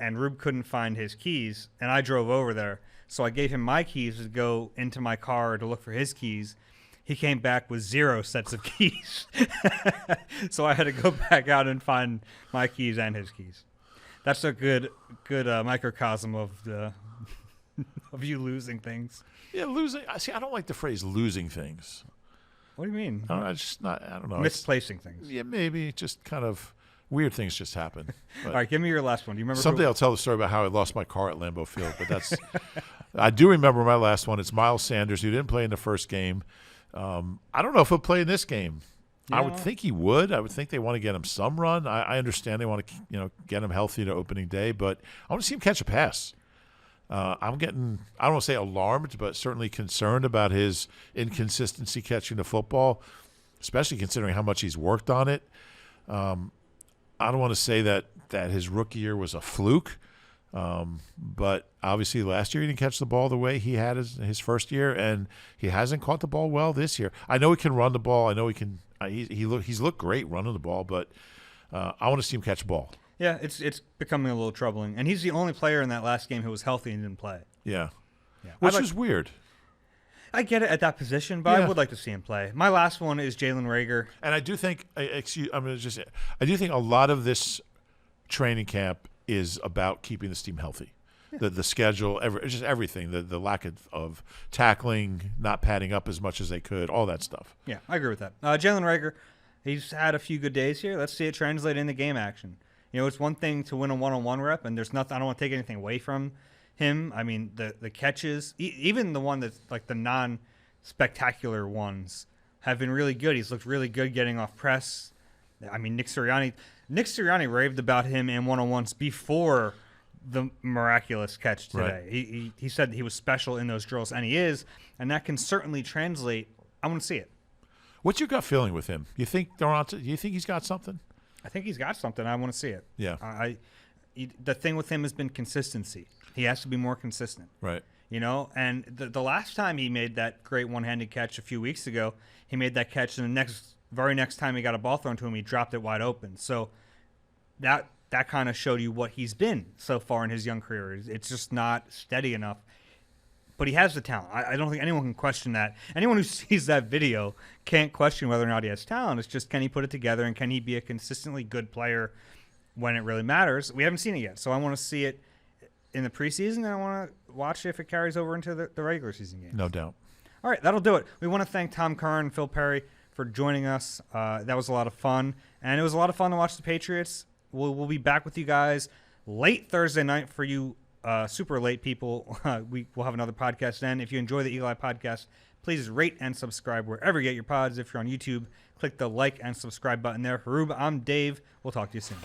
And Rube couldn't find his keys, and I drove over there. So I gave him my keys to go into my car to look for his keys. He came back with 0 sets of keys. So I had to go back out and find my keys and his keys. That's a good microcosm of of you losing things. Yeah, losing. See, I don't like the phrase losing things. What do you mean? I don't know. Misplacing things. Yeah, maybe just kind of weird things just happen. All right, give me your last one. Do you remember? Someday I'll tell the story about how I lost my car at Lambeau Field, but that's I do remember my last one. It's Miles Sanders, who didn't play in the first game. I don't know if he'll play in this game. I would think he would. I would think they want to get him some run. I understand they want to get him healthy to opening day, but I want to see him catch a pass. I'm getting, I don't want to say alarmed, but certainly concerned about his inconsistency catching the football, especially considering how much he's worked on it. I don't want to say that his rookie year was a fluke, but obviously last year he didn't catch the ball the way he had his first year, and he hasn't caught the ball well this year. I know he can run the ball. I know he can. He's looked great running the ball, but I want to see him catch the ball. Yeah, it's becoming a little troubling, and he's the only player in that last game who was healthy and didn't play. Yeah, Yeah, which is weird. I get it at that position, but I would like to see him play. My last one is Jalen Reagor. And I do think, I do think a lot of this training camp is about keeping this team healthy. Yeah. The schedule, just everything, the lack of tackling, not padding up as much as they could, all that stuff. Yeah, I agree with that. Jalen Reagor, he's had a few good days here. Let's see it translate into game action. It's one thing to win a one-on-one rep, and there's nothing. I don't want to take anything away from him. I mean, the catches, even the one that's like the non-spectacular ones, have been really good. He's looked really good getting off press. I mean, Nick Sirianni raved about him in one-on-ones before the miraculous catch today. Right. He said he was special in those drills, and he is, and that can certainly translate. I want to see it. What's your gut feeling with him? You think he's got something? I think he's got something. I want to see it. Yeah. The thing with him has been consistency. He has to be more consistent. Right. And the last time he made that great one-handed catch a few weeks ago, he made that catch, and the very next time he got a ball thrown to him, he dropped it wide open. So that kind of showed you what he's been so far in his young career. It's just not steady enough. But he has the talent. I don't think anyone can question that. Anyone who sees that video can't question whether or not he has talent. It's just, can he put it together, and can he be a consistently good player when it really matters? We haven't seen it yet, so I want to see it in the preseason, and I want to watch if it carries over into the regular season games. No doubt. All right, that'll do it. We want to thank Tom Curran and Phil Perry for joining us. That was a lot of fun, and it was a lot of fun to watch the Patriots. We'll be back with you guys late Thursday night for you super late people. We'll have another podcast then. If you enjoy the Eagle Eye podcast, Please rate and subscribe wherever you get your pods. If you're on YouTube, click the like and subscribe button there. For Reuben, I'm Dave. We'll talk to you soon.